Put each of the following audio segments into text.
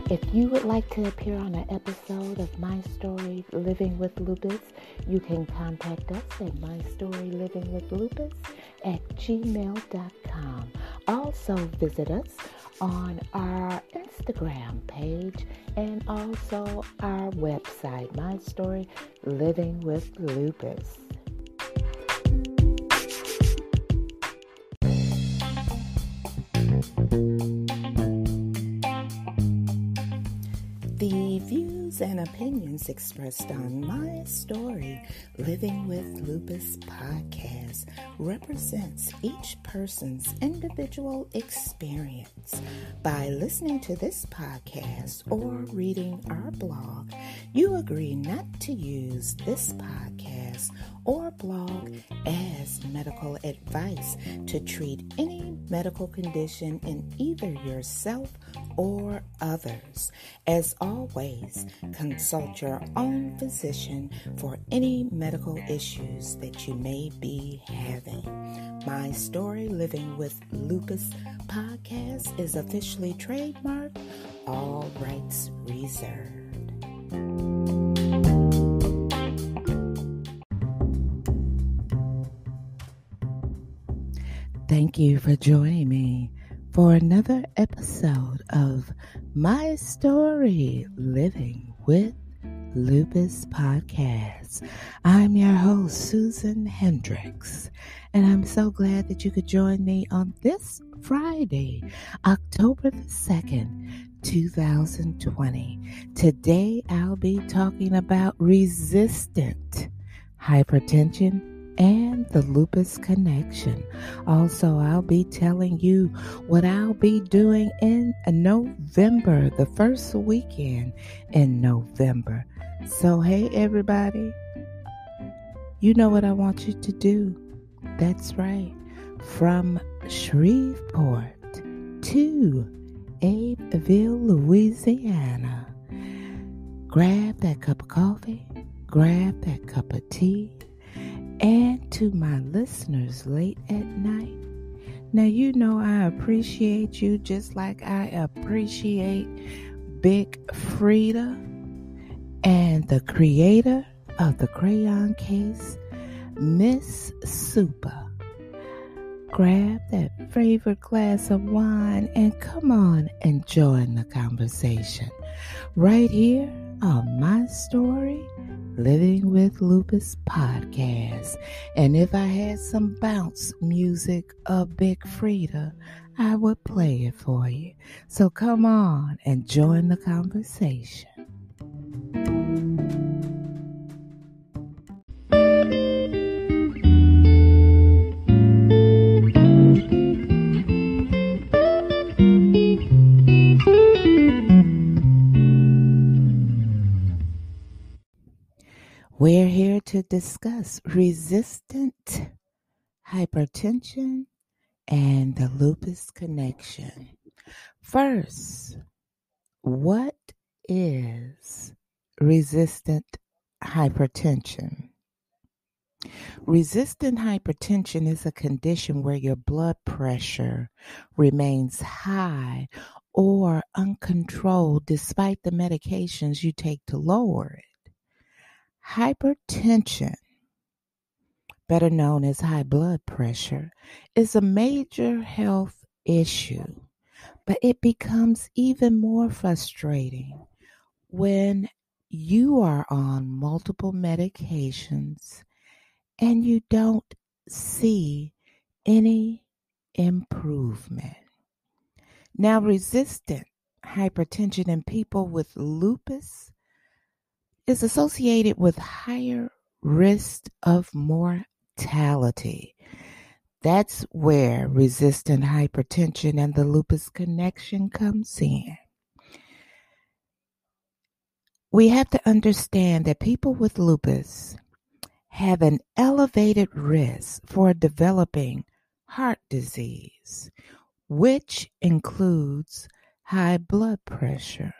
If you would like to appear on an episode of My Story Living with Lupus, you can contact us at mystorylivingwithlupus@gmail.com. Also visit us on our Instagram page and also our website, My Story Living with Lupus. The views and opinions expressed on My Story Living with Lupus podcast represents each person's individual experience. By listening to this podcast or reading our blog, you agree not to use this podcast or blog as medical advice to treat any medical condition in either yourself or others. As always, consult your own physician for any medical issues that you may be having. My Story Living with Lupus podcast is officially trademarked, all rights reserved. Thank you for joining me for another episode of My Story Living with Lupus podcast. I'm your host, Susan Hendrix, and I'm so glad that you could join me on this Friday, October the 2nd, 2020. Today, I'll be talking about resistant hypertension and the lupus connection. Also, I'll be telling you what I'll be doing in November, the first weekend in November. So, hey, everybody, you know what I want you to do. That's right. From Shreveport to Abbeville, Louisiana, grab that cup of coffee, grab that cup of tea. And to my listeners late at night, now you know I appreciate you just like I appreciate Big Frida and the creator of the crayon case, Miss Super. Grab that favorite glass of wine and come on and join the conversation right here on My Story Living with Lupus podcast. And if I had some bounce music of Big Frida, I would play it for you. So come on and join the conversation. We're here to discuss resistant hypertension and the lupus connection. First, what is resistant hypertension? Resistant hypertension is a condition where your blood pressure remains high or uncontrolled despite the medications you take to lower it. Hypertension, better known as high blood pressure, is a major health issue, but it becomes even more frustrating when you are on multiple medications and you don't see any improvement. Now, resistant hypertension in people with lupus is associated with higher risk of mortality. That's where resistant hypertension and the lupus connection comes in. We have to understand that people with lupus have an elevated risk for developing heart disease, which includes high blood pressure.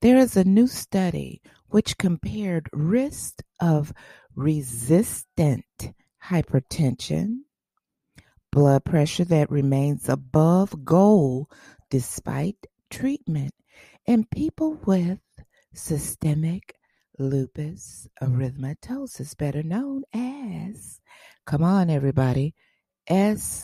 There is a new study which compared risk of resistant hypertension, blood pressure that remains above goal despite treatment, In people with systemic lupus erythematosus, better known as, come on everybody, SLE,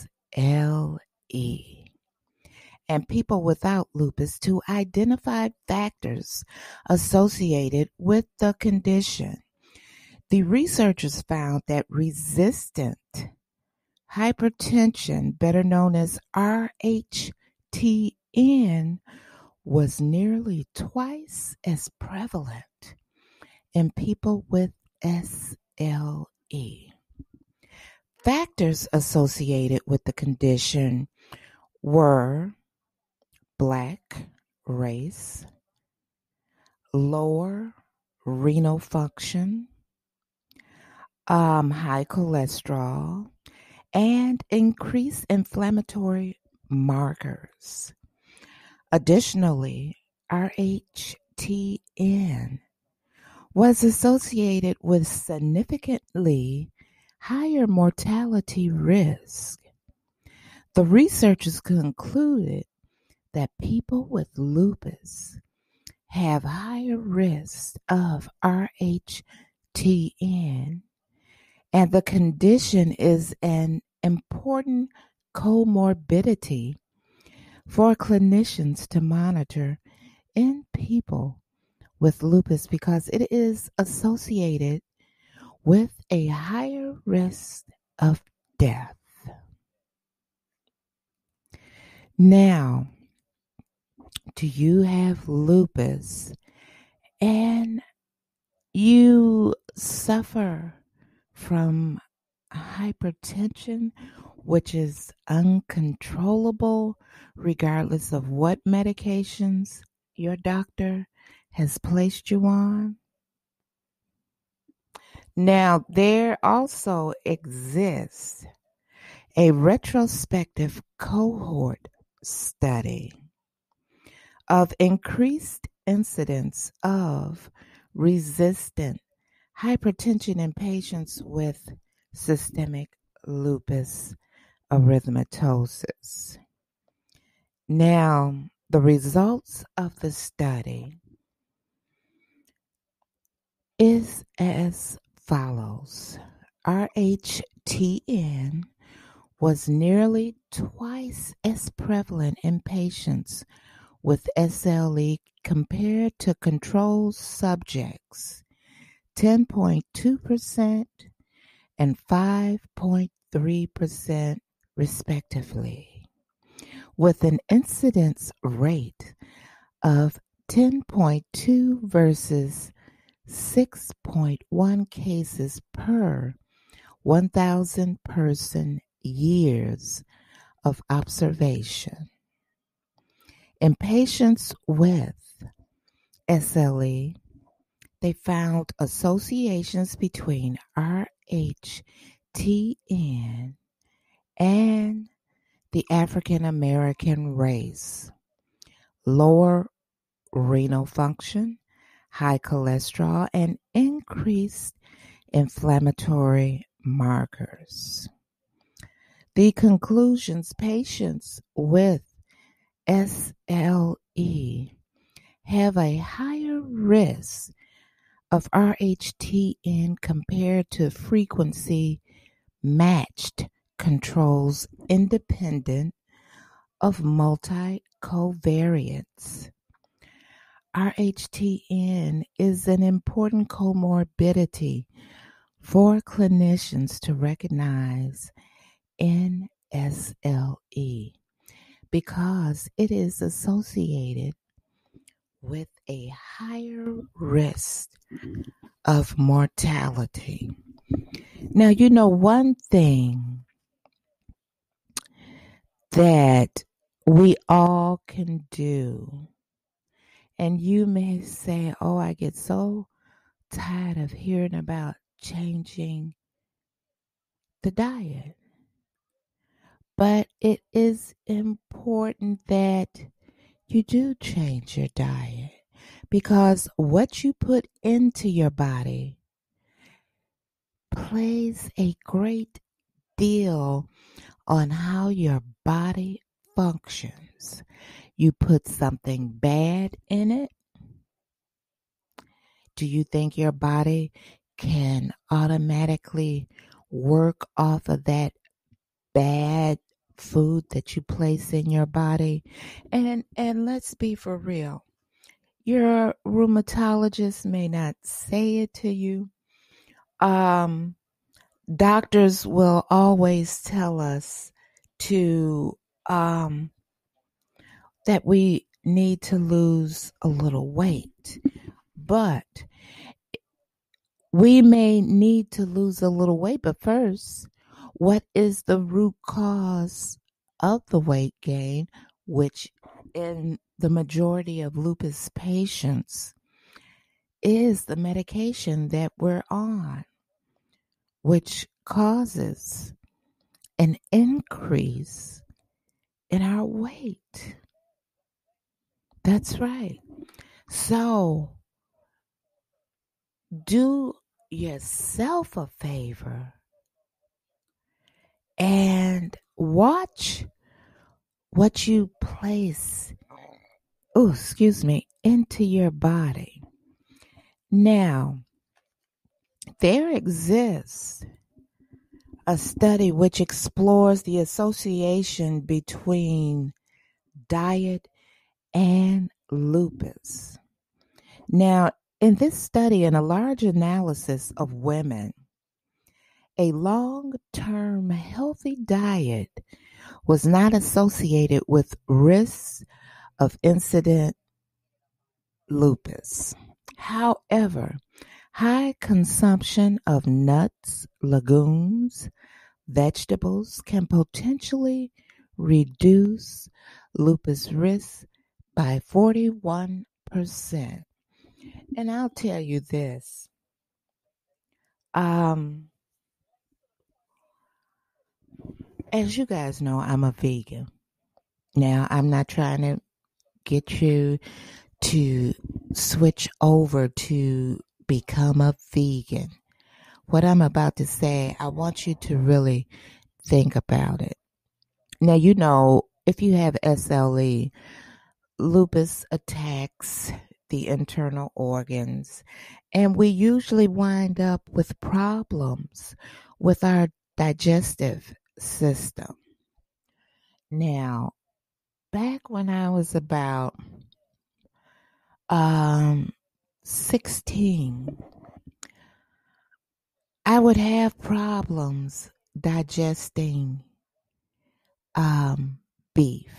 and people without lupus to identify factors associated with the condition. The researchers found that resistant hypertension, better known as RHTN, was nearly twice as prevalent in people with SLE. Factors associated with the condition were Black race, lower renal function, high cholesterol, and increased inflammatory markers. Additionally, RHTN was associated with significantly higher mortality risk. The researchers concluded that people with lupus have higher risk of RHTN, and the condition is an important comorbidity for clinicians to monitor in people with lupus because it is associated with a higher risk of death. Now, do you have lupus and you suffer from hypertension, which is uncontrollable regardless of what medications your doctor has placed you on? Now, there also exists a retrospective cohort study of increased incidence of resistant hypertension in patients with systemic lupus erythematosus. Now, the results of the study is as follows. RHTN was nearly twice as prevalent in patients with SLE compared to control subjects, 10.2% and 5.3% respectively, with an incidence rate of 10.2 versus 6.1 cases per 1,000 person years of observation. In patients with SLE, they found associations between RHTN and the African American race, lower renal function, high cholesterol, and increased inflammatory markers. The conclusions: patients with SLE have a higher risk of RHTN compared to frequency matched controls independent of multi-covariates. RHTN is an important comorbidity for clinicians to recognize in SLE because it is associated with a higher risk of mortality. Now, you know, one thing that we all can do, and you may say, oh, I get so tired of hearing about changing the diet. But it is important that you do change your diet because what you put into your body plays a great deal on how your body functions. you put something bad in it, do you think your body can automatically work off of that bad food that you place in your body? And let's be for real. Your rheumatologist may not say it to you. Doctors will always tell us to that we need to lose a little weight, but we may need to lose a little weight. But first, what is the root cause of the weight gain, which in the majority of lupus patients is the medication that we're on, which causes an increase in our weight. That's right. So do yourself a favor and watch what you place, into your body. Now, there exists a study which explores the association between diet and lupus. Now, in this study, in a large analysis of women, a long-term healthy diet was not associated with risks of incident lupus. However, high consumption of nuts, legumes, vegetables can potentially reduce lupus risk by 41%. And I'll tell you this. As you guys know, I'm a vegan. Now, I'm not trying to get you to switch over to become a vegan. What I'm about to say, I want you to really think about it. Now, you know, if you have SLE, lupus attacks the internal organs, and we usually wind up with problems with our digestive system. Now, back when I was about 16, I would have problems digesting beef.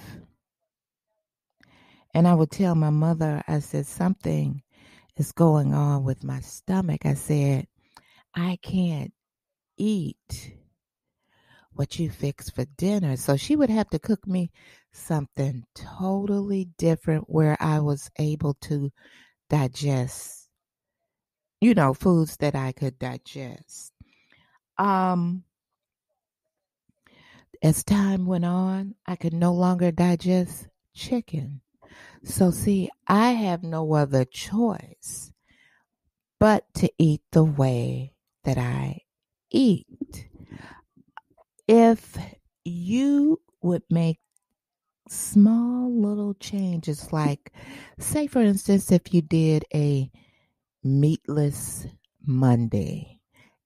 And I would tell my mother, I said, something is going on with my stomach. I said, I can't eat what you fix for dinner. So she would have to cook me something totally different where I was able to digest, foods that I could digest. As time went on, I could no longer digest chicken. So see, I have no other choice but to eat the way that I eat. If you would make small little changes, like, say for instance, if you did a meatless Monday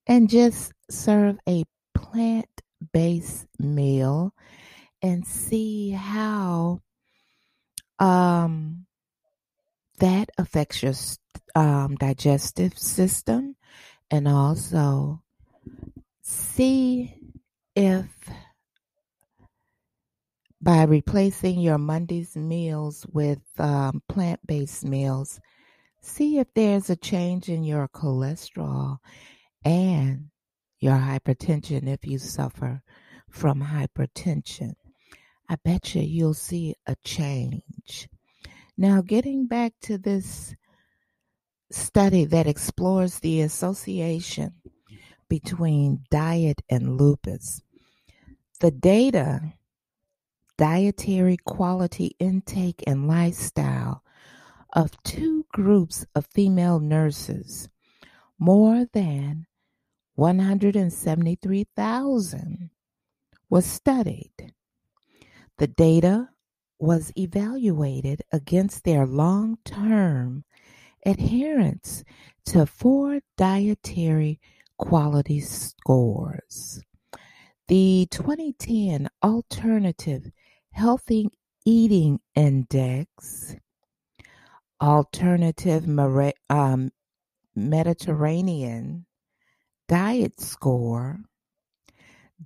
and just serve a plant-based meal and see how that affects your digestive system, and also see if by replacing your Monday's meals with plant-based meals, see if there's a change in your cholesterol and your hypertension if you suffer from hypertension. I bet you'll see a change. Now, getting back to this study that explores the association between diet and lupus, the data, dietary quality intake and lifestyle of two groups of female nurses, more than 173,000 was studied. The data was evaluated against their long-term adherence to 4 dietary quality scores. The 2010 Alternative Healthy Eating Index, Alternative Mediterranean Diet Score,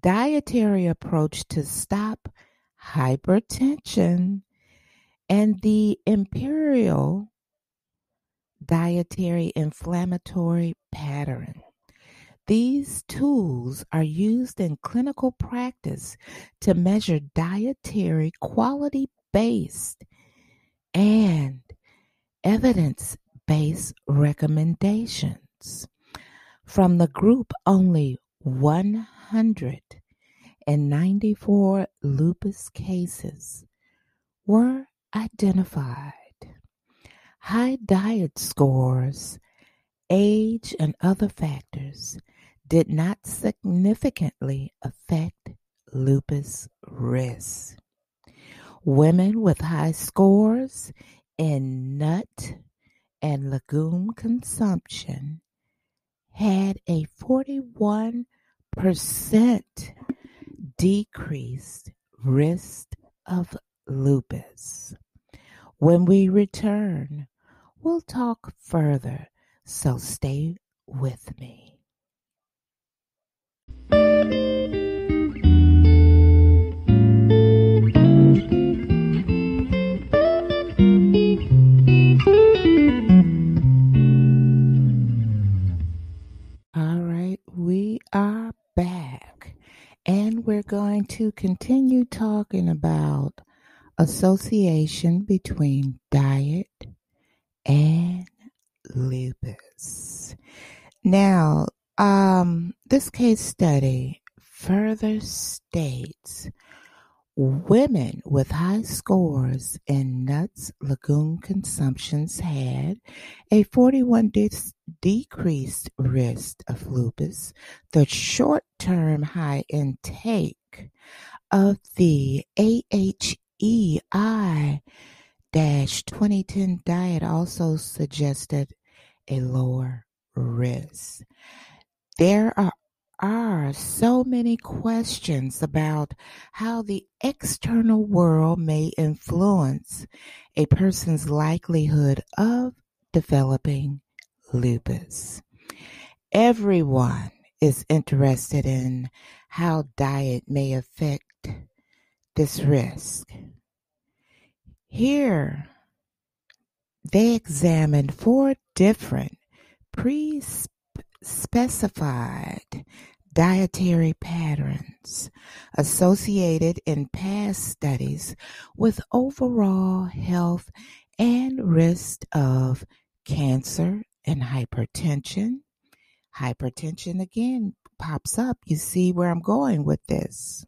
Dietary Approach to Stop Hypertension, and the Imperial Dietary Inflammatory Pattern. These tools are used in clinical practice to measure dietary quality-based and evidence-based recommendations. From the group, only 194 lupus cases were identified. High diet scores, age, and other factors did not significantly affect lupus risk. Women with high scores in nut and legume consumption had a 41% decreased risk of lupus. When we return, we'll talk further, so stay with me. All right, we are back, and we're going to continue talking about association between diet and lupus. Now, this case study further states women with high scores in nuts legume consumptions had a 41% decreased risk of lupus. The short-term high intake of the AHEI-2010 diet also suggested a lower risk. There are so many questions about how the external world may influence a person's likelihood of developing lupus. Everyone is interested in how diet may affect this risk. Here, they examined 4 different pre-specified dietary patterns associated in past studies with overall health and risk of cancer and hypertension. Hypertension again pops up. You see where I'm going with this.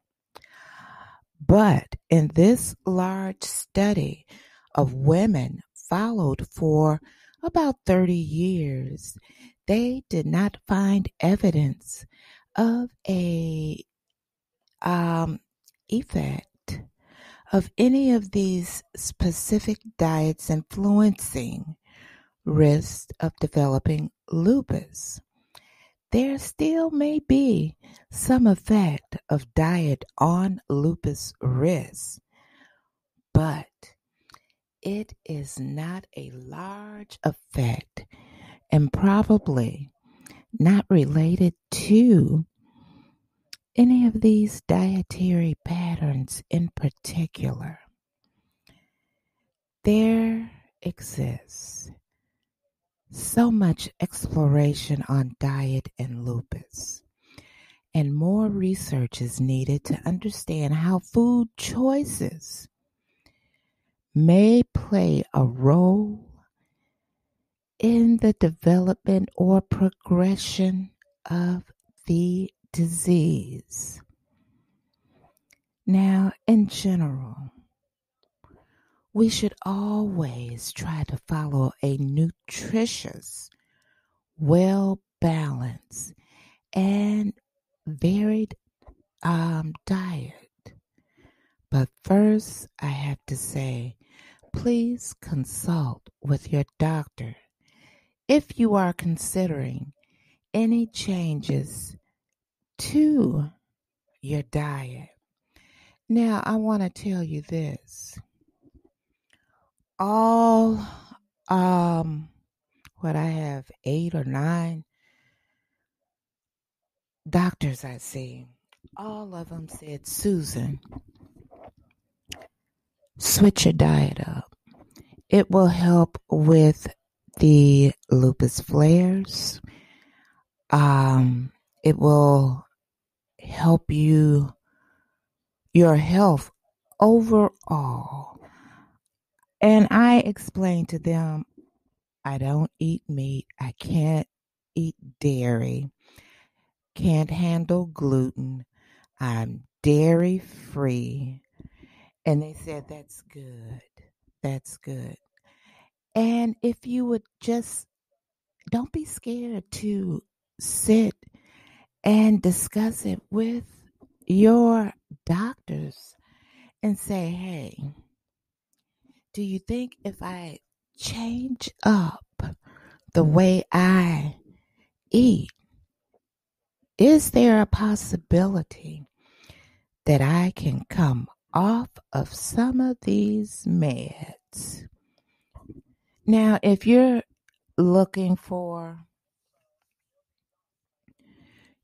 But in this large study of women followed for about 30 years, they did not find evidence of a effect of any of these specific diets influencing risk of developing lupus. There still may be some effect of diet on lupus risk, but it is not a large effect and probably not related to any of these dietary patterns in particular. There exists so much exploration on diet and lupus, and more research is needed to understand how food choices may play a role in the development or progression of the disease. Now, in general, we should always try to follow a nutritious, well-balanced, and varied diet. But first, I have to say, please consult with your doctor if you are considering any changes to your diet. Now, I want to tell you this. All, what I have 8 or 9 doctors I see, all of them said, Susan, switch your diet up. It will help with the lupus flares. It will help your health overall. And I explained to them, I don't eat meat. I can't eat dairy. Can't handle gluten. I'm dairy free. And they said, that's good. That's good. And if you would just, don't be scared to sit and discuss it with your doctors and say, hey, do you think if I change up the way I eat, is there a possibility that I can come off of some of these meds? Now, if you're looking for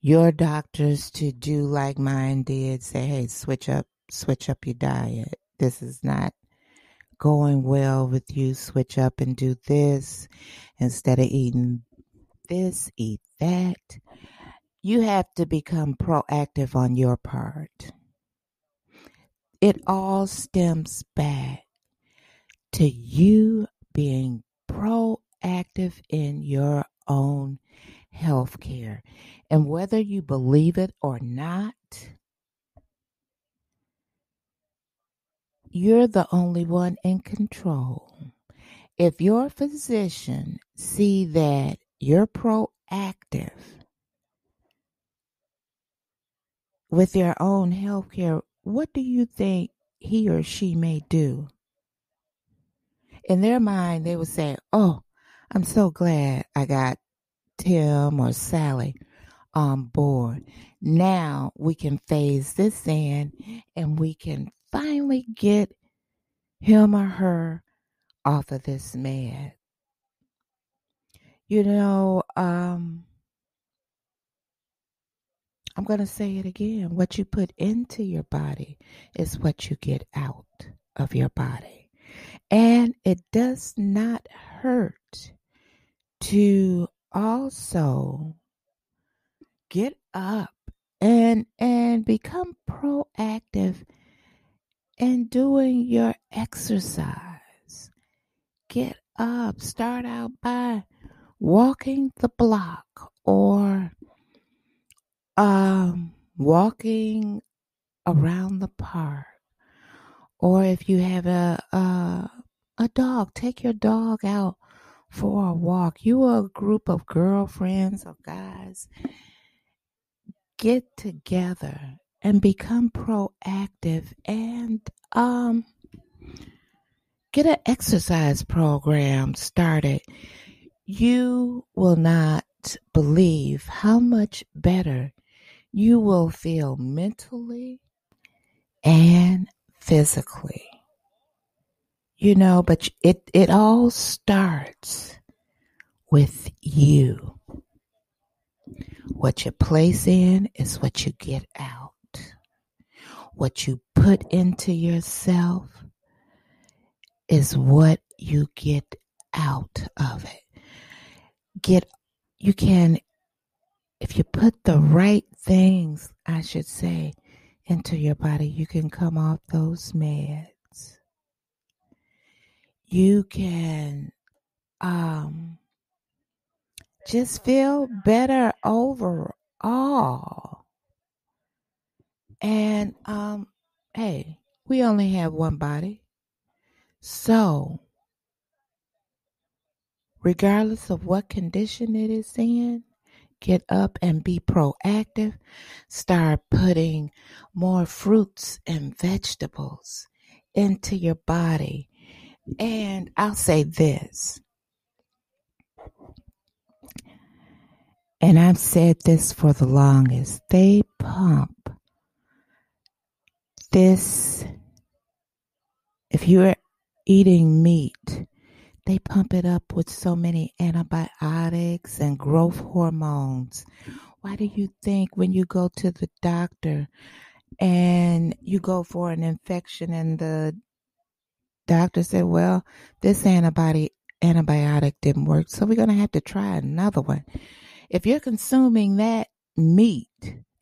your doctors to do like mine did, say, hey, switch up your diet. This is not going well with you. Switch up and do this. Instead of eating this, eat that. You have to become proactive on your part. It all stems back to you being proactive in your own health care. And whether you believe it or not, you're the only one in control. If your physician see that you're proactive with your own health care, what do you think he or she may do? In their mind, they would say, oh, I'm so glad I got Tim or Sally on board. Now we can phase this in and we can finally get him or her off of this med. You know, I'm going to say it again. What you put into your body is what you get out of your body. And it does not hurt to also get up and become proactive in doing your exercise. Get up. Start out by walking the block or walking around the park. Or if you have a dog, take your dog out for a walk. You are a group of girlfriends or guys. Get together and become proactive and get an exercise program started. You will not believe how much better you will feel mentally and physically. You know, but it all starts with you. What you place in is what you get out. What you put into yourself is what you get out of it. You can, if you put the right things, I should say, into your body, you can come off those meds. You can just feel better overall. And hey, we only have one body. So, regardless of what condition it is in, get up and be proactive, start putting more fruits and vegetables into your body. And I'll say this, and I've said this for the longest, they pump this, if you're eating meat, they pump it up with so many antibiotics and growth hormones. Why do you think when you go to the doctor and you go for an infection and the doctor said, well, this antibiotic didn't work, so we're going to have to try another one? If you're consuming that meat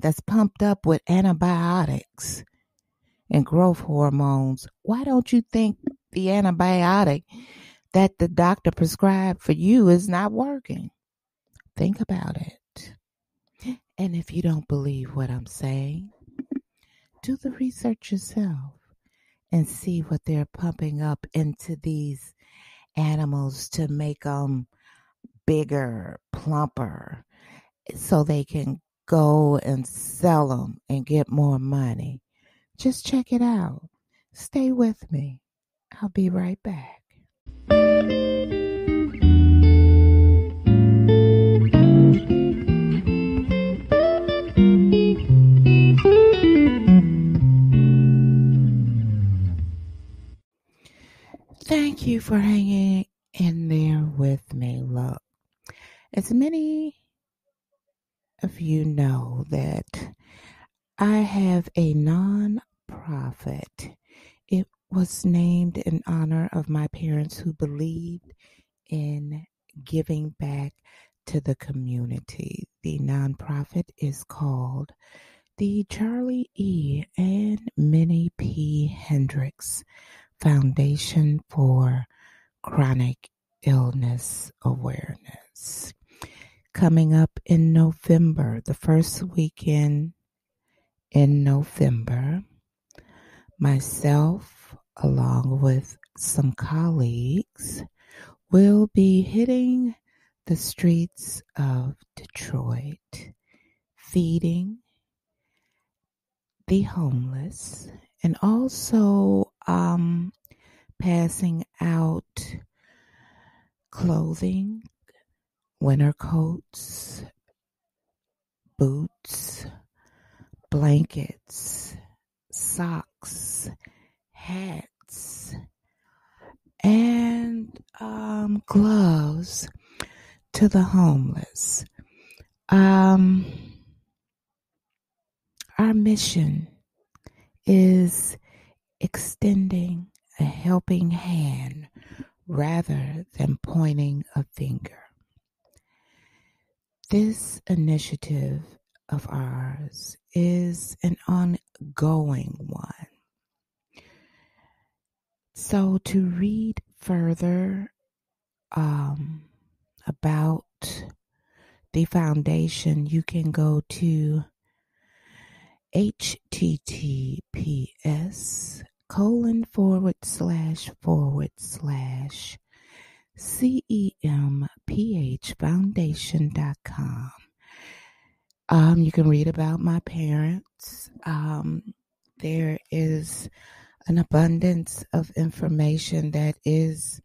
that's pumped up with antibiotics and growth hormones, why don't you think the antibiotic that the doctor prescribed for you is not working? Think about it. And if you don't believe what I'm saying, do the research yourself and see what they're pumping up into these animals to make them bigger, plumper, so they can go and sell them and get more money. Just check it out. Stay with me. I'll be right back. Thank you for hanging in there with me. Look, as many of you know that I have a non-profit. It was named in honor of my parents who believed in giving back to the community. The nonprofit is called the Charlie E. and Minnie P. Hendrix Foundation for Chronic Illness Awareness. Coming up in November, the first weekend in November, myself, along with some colleagues, will be hitting the streets of Detroit, feeding the homeless, and also passing out clothing, winter coats, boots, blankets, socks, hats, and gloves to the homeless. Our mission is extending a helping hand rather than pointing a finger. This initiative of ours is an ongoing one. So to read further about the foundation, you can go to https://cemphfoundation.com. You can read about my parents. There is an abundance of information that is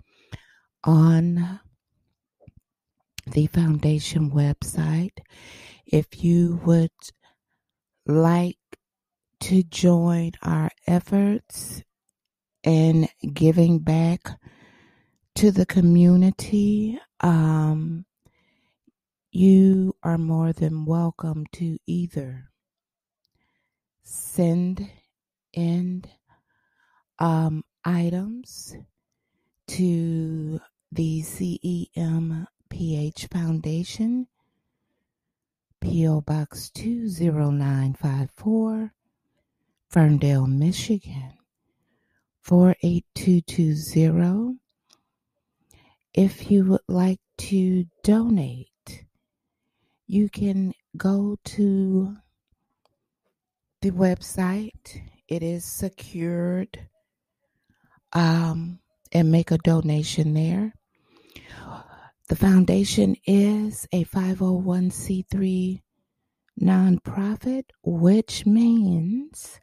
on the foundation website. If you would like to join our efforts in giving back to the community, you are more than welcome to either send in items to the CEMPH Foundation, P.O. Box 20954, Ferndale, Michigan, 48220. If you would like to donate, you can go to the website. It is secured, and make a donation there. The foundation is a 501c3 nonprofit, which means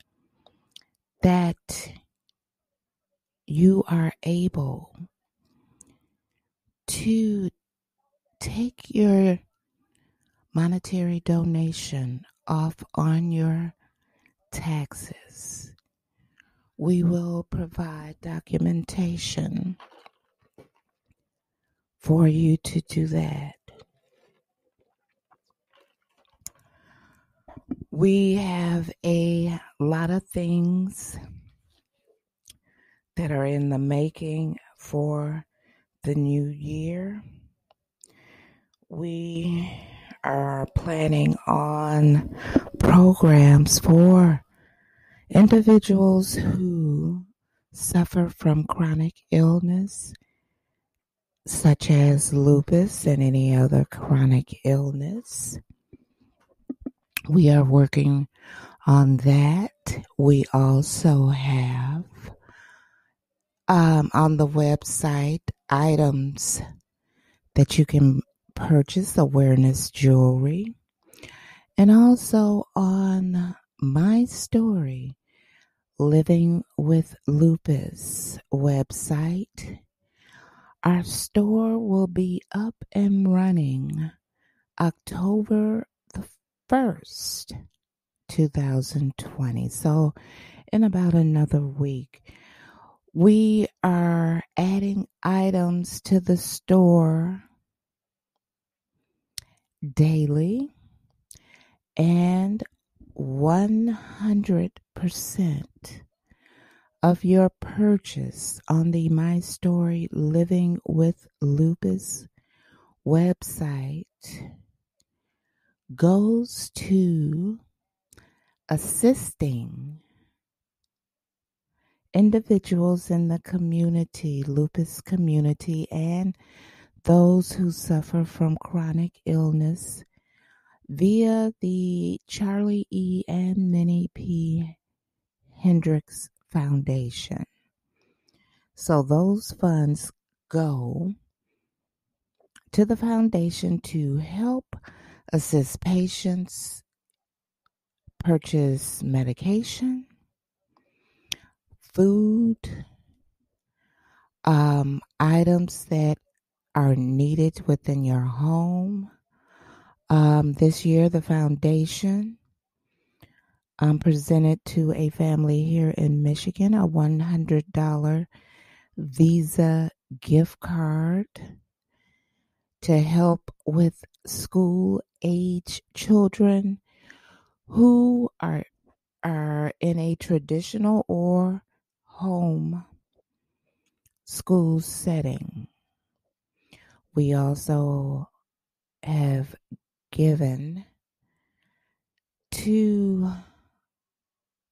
that you are able to take your monetary donation off on your taxes. We will provide documentation for you to do that. We have a lot of things that are in the making for the new year. We are planning on programs for individuals who suffer from chronic illness, such as lupus and any other chronic illness. We are working on that. We also have on the website items that you can purchase, awareness jewelry, and also on My Story Living with Lupus website. Our store will be up and running October the 1st, 2020. So in about another week, we are adding items to the store daily, and 100% of your purchase on the My Story Living with Lupus website goes to assisting individuals in the community, lupus community, and those who suffer from chronic illness via the Charlie E. and Minnie P. Hendrix Foundation. So those funds go to the foundation to help assist patients purchase medication, food, items that are needed within your home. This year, the foundation presented to a family here in Michigan a $100 Visa gift card to help with school-age children who are in a traditional or home school setting. We also have given to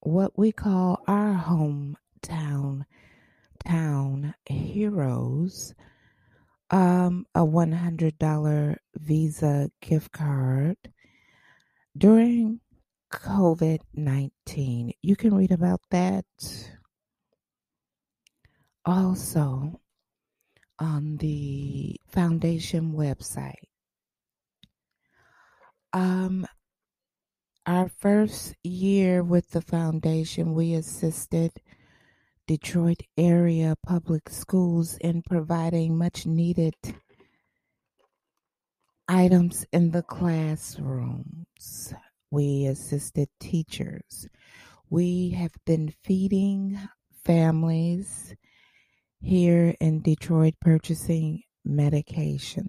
what we call our hometown heroes a $100 Visa gift card during COVID-19. You can read about that also on the foundation website. Our first year with the foundation, we assisted Detroit area public schools in providing much needed items in the classrooms. We assisted teachers. We have been feeding families here in Detroit purchasing medication.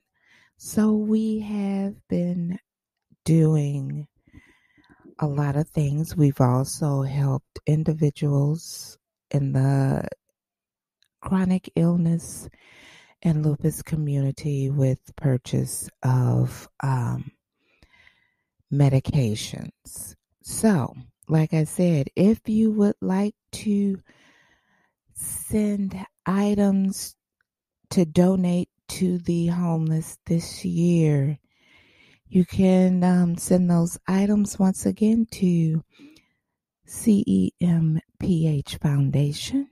So we have been doing a lot of things. We've also helped individuals in the chronic illness and lupus community with purchase of medications. So, like I said, if you would like to send items to donate to the homeless this year, you can send those items once again to CEMPH Foundation,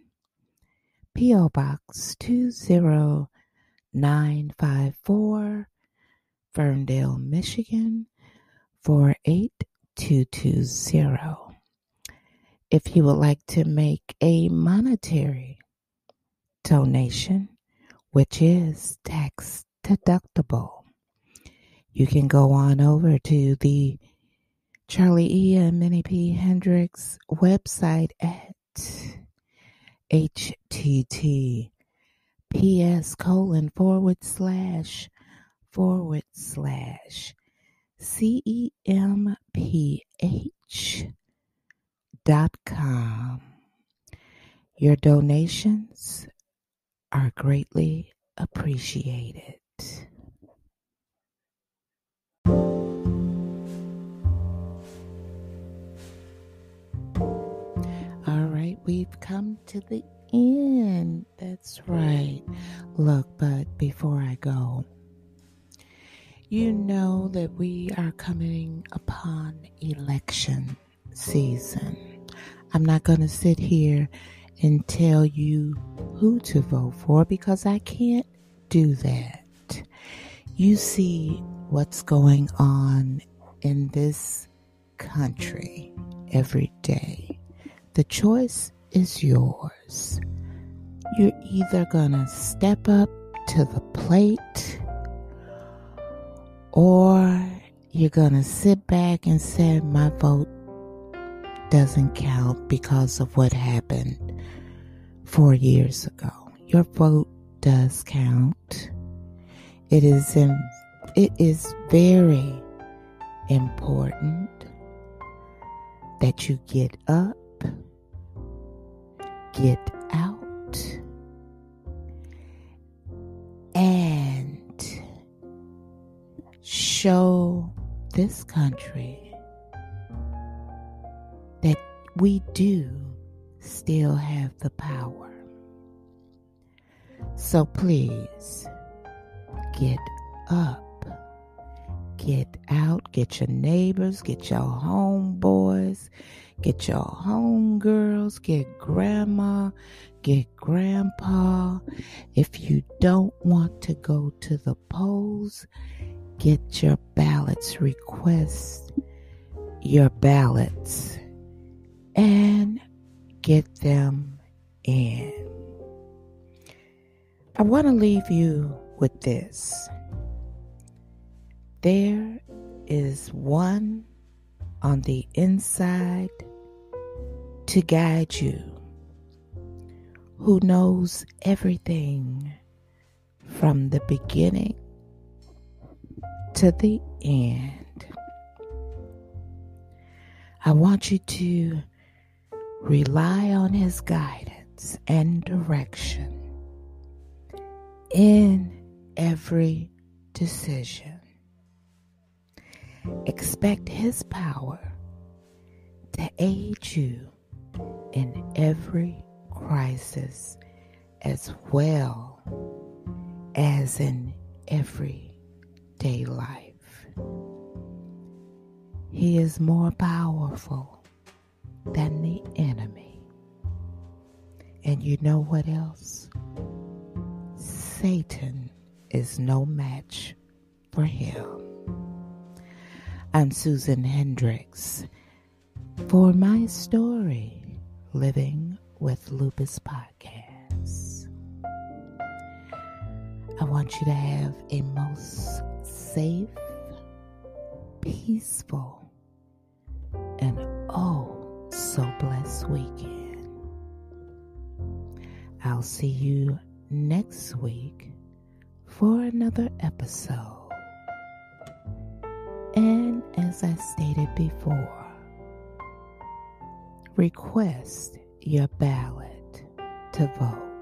P.O. Box 20 954 Ferndale, Michigan 48220. If you would like to make a monetary donation, which is tax deductible, you can go on over to the Charlie E. and Minnie P. Hendrix website at https://cemph.com. Your donations are greatly appreciated. All right, we've come to the end. That's right. Look, but before I go, you know that we are coming upon election season. I'm not going to sit here and tell you who to vote for because I can't do that. You see what's going on in this country every day. The choice is yours. You're either gonna step up to the plate or you're gonna sit back and say, my vote doesn't count because of what happened 4 years ago. Your vote does count. It is very important that you get up, get out, and show this country that we do still have the power. So please, get up, get out, get your neighbors, get your homeboys, get your homegirls, get grandma, get grandpa. If you don't want to go to the polls, get your ballots, request your ballots, and get them in. I want to leave you with this. There is one on the inside to guide you who knows everything from the beginning to the end. I want you to rely on his guidance and direction in every decision. Expect his power to aid you in every crisis as well as in everyday life. He is more powerful than the enemy. And you know what else? Satan is no match for him. I'm Susan Hendrix for My Story, Living with Lupus Podcast. I want you to have a most safe, peaceful, and oh so blessed weekend. I'll see you next week for another episode. And as I stated before, request your ballot to vote.